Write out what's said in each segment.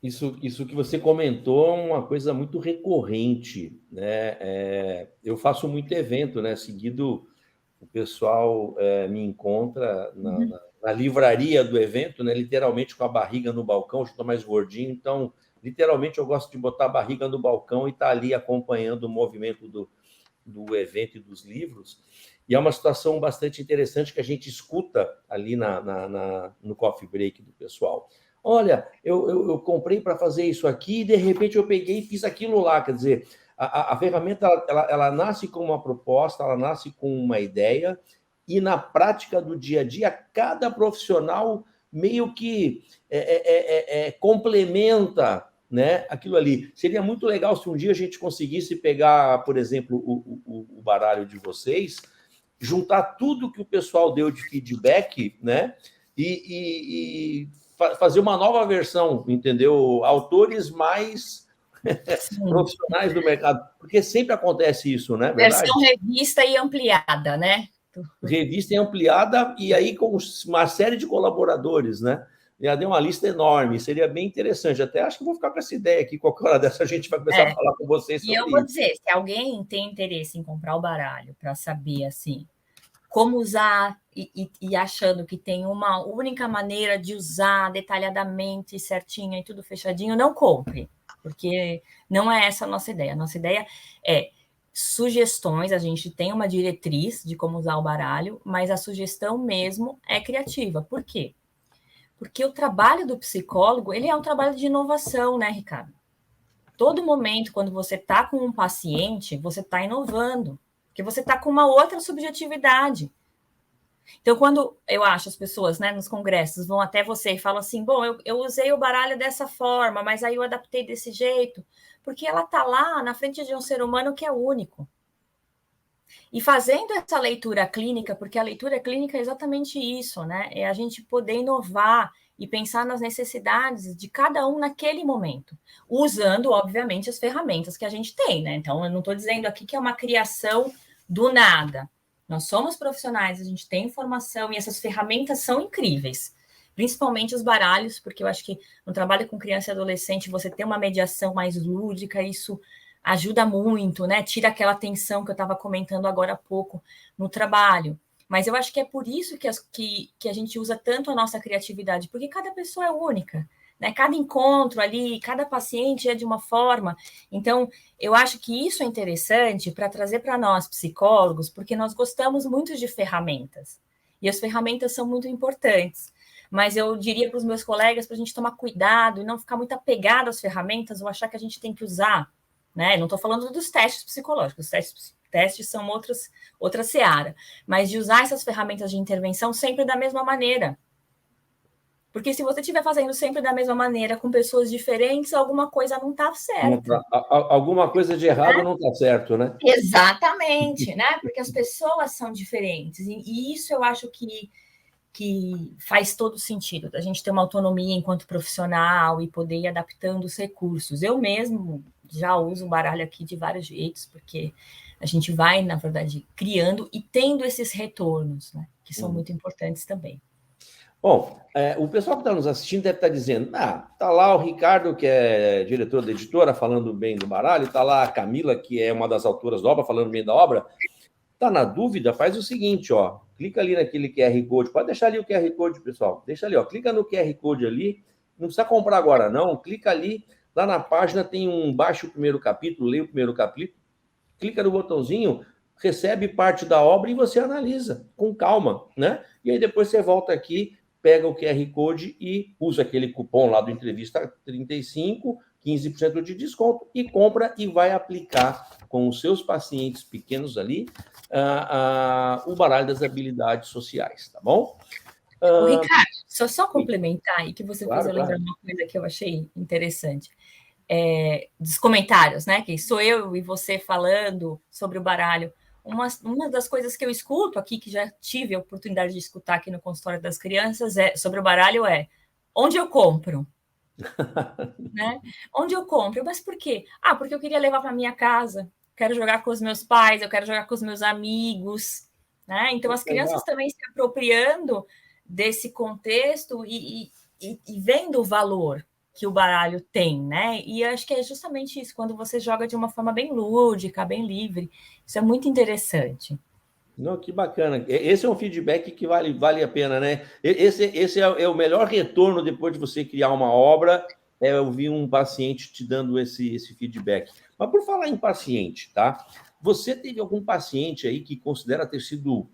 Isso que você comentou é uma coisa muito recorrente, né? Eu faço muito evento, né? Seguido, o pessoal me encontra na livraria do evento, né? Literalmente com a barriga no balcão, eu estou mais gordinho, então, literalmente, eu gosto de botar a barriga no balcão e estar ali acompanhando o movimento do evento e dos livros. E é uma situação bastante interessante que a gente escuta ali no coffee break do pessoal. Olha, eu comprei para fazer isso aqui e, de repente, eu peguei e fiz aquilo lá. Quer dizer, a ferramenta ela nasce com uma proposta, ela nasce com uma ideia, e na prática do dia a dia, cada profissional meio que complementa, né, aquilo ali. Seria muito legal se um dia a gente conseguisse pegar, por exemplo, o baralho de vocês, juntar tudo que o pessoal deu de feedback, né, e fazer uma nova versão, entendeu? Autores mais profissionais do mercado, porque sempre acontece isso, né? Verdade? Versão revista e ampliada, né? Revista e ampliada, e aí com uma série de colaboradores, né? Já deu uma lista enorme, seria bem interessante. Até acho que vou ficar com essa ideia aqui, qualquer hora dessa a gente vai começar a falar com vocês sobre isso. E eu vou dizer, se alguém tem interesse em comprar o baralho para saber, assim, como usar e achando que tem uma única maneira de usar detalhadamente, certinha e tudo fechadinho, não compre, porque não é essa a nossa ideia. A nossa ideia é sugestões, a gente tem uma diretriz de como usar o baralho, mas a sugestão mesmo é criativa. Por quê? Porque o trabalho do psicólogo, ele é um trabalho de inovação, né, Ricardo? Todo momento, quando você está com um paciente, você está inovando, porque você está com uma outra subjetividade. Então, quando eu acho as pessoas, né, nos congressos, vão até você e falam assim, bom, eu usei o baralho dessa forma, mas aí eu adaptei desse jeito, porque ela está lá na frente de um ser humano que é único. E fazendo essa leitura clínica, porque a leitura clínica é exatamente isso, né? É a gente poder inovar e pensar nas necessidades de cada um naquele momento, usando, obviamente, as ferramentas que a gente tem, né? Então, eu não estou dizendo aqui que é uma criação do nada. Nós somos profissionais, a gente tem informação e essas ferramentas são incríveis. Principalmente os baralhos, porque eu acho que no trabalho com criança e adolescente você tem uma mediação mais lúdica, isso ajuda muito, né? Tira aquela tensão que eu estava comentando agora há pouco no trabalho. Mas eu acho que é por isso que a gente usa tanto a nossa criatividade, porque cada pessoa é única, né? Cada encontro ali, cada paciente é de uma forma. Então, eu acho que isso é interessante para trazer para nós, psicólogos, porque nós gostamos muito de ferramentas. E as ferramentas são muito importantes. Mas eu diria para os meus colegas para a gente tomar cuidado e não ficar muito apegado às ferramentas ou achar que a gente tem que usar, né? Não estou falando dos testes psicológicos, os testes são outra seara, mas de usar essas ferramentas de intervenção sempre da mesma maneira. Porque se você estiver fazendo sempre da mesma maneira, com pessoas diferentes, alguma coisa não está certa. Alguma coisa de errado não está certo, né? Exatamente, né? Porque as pessoas são diferentes. E isso eu acho que faz todo sentido, da gente ter uma autonomia enquanto profissional e poder ir adaptando os recursos. Eu mesmo já uso o baralho aqui de vários jeitos, porque a gente vai, na verdade, criando e tendo esses retornos, né, que são muito importantes também. Bom, o pessoal que está nos assistindo deve estar dizendo, tá lá o Ricardo, que é diretor da editora, falando bem do baralho, está lá a Camila, que é uma das autoras da obra, falando bem da obra. Tá na dúvida, faz o seguinte, ó, clica ali naquele QR Code, pode deixar ali o QR Code, pessoal, deixa ali, ó, clica no QR Code ali, não precisa comprar agora não, clica ali, lá na página tem baixa o primeiro capítulo, lê o primeiro capítulo, clica no botãozinho, recebe parte da obra e você analisa com calma, né? E aí depois você volta aqui, pega o QR Code e usa aquele cupom lá do Entrevista 35, 15% de desconto e compra e vai aplicar com os seus pacientes pequenos ali o baralho das habilidades sociais, tá bom? Ricardo, só complementar aí, que você fez eu lembrar uma coisa que eu achei interessante. Dos comentários, né? Que sou eu e você falando sobre o baralho. Uma das coisas que eu escuto aqui, que já tive a oportunidade de escutar aqui no consultório das crianças, sobre o baralho onde eu compro? Né? Onde eu compro? Mas por quê? Porque eu queria levar para minha casa, quero jogar com os meus pais, eu quero jogar com os meus amigos. Né? Então, as crianças também se apropriando desse contexto e vendo o valor. que o baralho tem, né? E acho que é justamente isso, quando você joga de uma forma bem lúdica, bem livre. Isso é muito interessante. Não, que bacana. Esse é um feedback que vale a pena, né? Esse é o melhor retorno depois de você criar uma obra, é ouvir um paciente te dando esse feedback. Mas por falar em paciente, tá? Você teve algum paciente aí que considera ter sido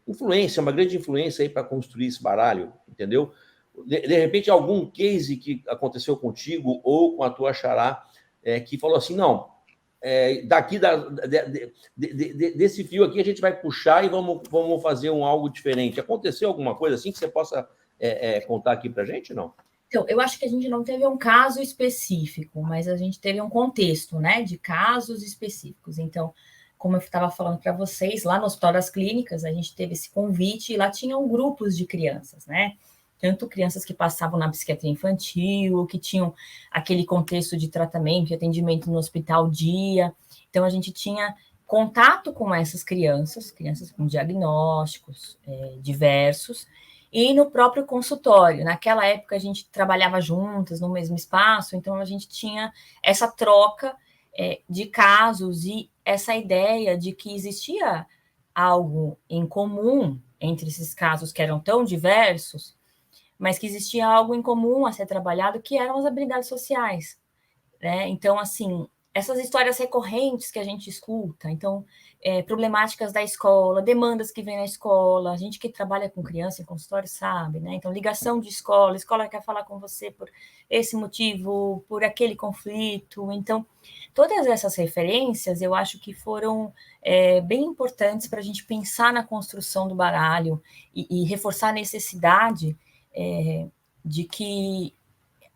influência, uma grande influência aí para construir esse baralho, entendeu? De repente, algum case que aconteceu contigo ou com a tua xará que falou assim, não, daqui desse fio aqui a gente vai puxar e vamos fazer algo diferente. Aconteceu alguma coisa assim que você possa contar aqui para a gente, não? Então, eu acho que a gente não teve um caso específico, mas a gente teve um contexto, né, de casos específicos. Então, como eu estava falando para vocês, lá no Hospital das Clínicas, a gente teve esse convite e lá tinham grupos de crianças, né? Tanto crianças que passavam na psiquiatria infantil, que tinham aquele contexto de tratamento e atendimento no hospital dia. Então, a gente tinha contato com essas crianças com diagnósticos diversos, e no próprio consultório. Naquela época, a gente trabalhava juntas no mesmo espaço, então a gente tinha essa troca de casos e essa ideia de que existia algo em comum entre esses casos que eram tão diversos, mas que existia algo em comum a ser trabalhado, que eram as habilidades sociais, né? Então, assim, essas histórias recorrentes que a gente escuta, então, problemáticas da escola, demandas que vem na escola, a gente que trabalha com criança em consultório sabe, né? Então, ligação de escola, a escola quer falar com você por esse motivo, por aquele conflito. Então, todas essas referências eu acho que foram bem importantes para a gente pensar na construção do baralho e reforçar a necessidade de que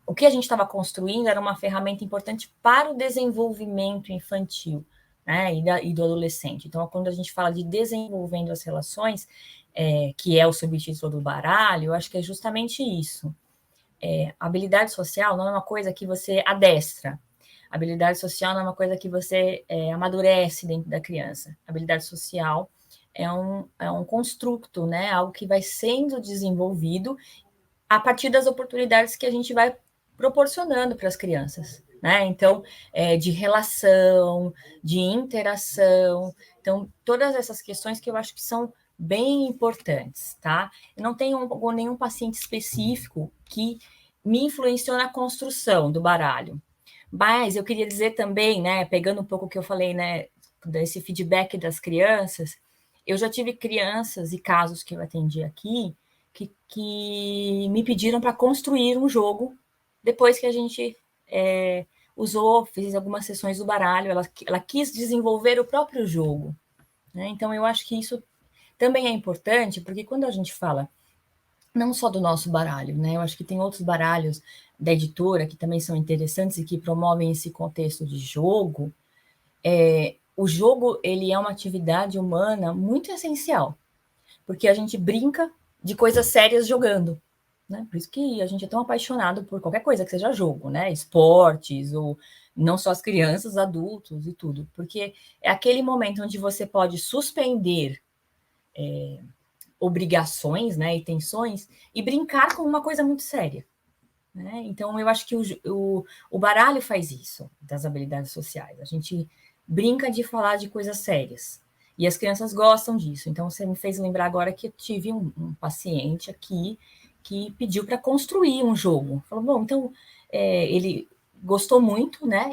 o que a gente estava construindo era uma ferramenta importante para o desenvolvimento infantil, né, e do adolescente. Então, quando a gente fala de desenvolvendo as relações, que é o subtítulo do baralho, eu acho que é justamente isso. Habilidade social não é uma coisa que você adestra. Habilidade social não é uma coisa que você amadurece dentro da criança. Habilidade social é um construto, né, algo que vai sendo desenvolvido a partir das oportunidades que a gente vai proporcionando para as crianças, né? Então, de relação, de interação. Então, todas essas questões que eu acho que são bem importantes, tá? Eu não tenho nenhum paciente específico que me influenciou na construção do baralho. Mas eu queria dizer também, né, pegando um pouco o que eu falei, né, desse feedback das crianças, eu já tive crianças e casos que eu atendi aqui que me pediram para construir um jogo depois que a gente usou, fez algumas sessões do baralho, ela quis desenvolver o próprio jogo, né? Então, eu acho que isso também é importante, porque quando a gente fala não só do nosso baralho, né? Eu acho que tem outros baralhos da editora que também são interessantes e que promovem esse contexto de jogo. O jogo, ele é uma atividade humana muito essencial, porque a gente brinca de coisas sérias jogando, né? Por isso que a gente é tão apaixonado por qualquer coisa que seja jogo, né? Esportes, ou não só as crianças, adultos e tudo, porque é aquele momento onde você pode suspender obrigações, né, e tensões, e brincar com uma coisa muito séria, né? Então, eu acho que o baralho faz isso, das habilidades sociais. A gente brinca de falar de coisas sérias. E as crianças gostam disso. Então, você me fez lembrar agora que eu tive um paciente aqui que pediu para construir um jogo. Falou, bom, então, ele gostou muito, né,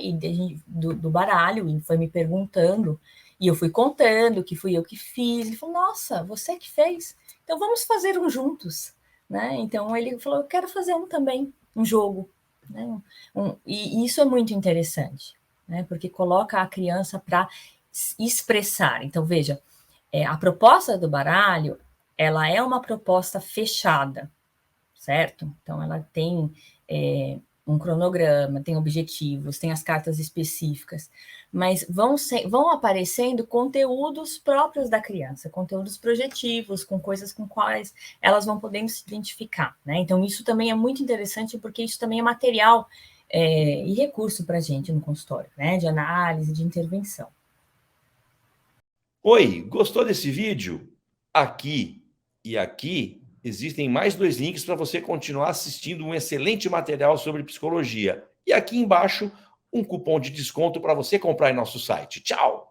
do baralho, e foi me perguntando, e eu fui contando que fui eu que fiz. Ele falou, nossa, você que fez? Então, vamos fazer um juntos, né? Então, ele falou, eu quero fazer um também, um jogo, né? E isso é muito interessante, né? Porque coloca a criança para expressar. Então, veja, a proposta do baralho, ela é uma proposta fechada, certo? Então, ela tem um cronograma, tem objetivos, tem as cartas específicas, mas vão aparecendo conteúdos próprios da criança, conteúdos projetivos, com coisas com quais elas vão podendo se identificar, né? Então, isso também é muito interessante, porque isso também é material e recurso para a gente no consultório, né? De análise, de intervenção. Oi, gostou desse vídeo? Aqui e aqui existem mais 2 links para você continuar assistindo um excelente material sobre psicologia. E aqui embaixo, um cupom de desconto para você comprar em nosso site. Tchau!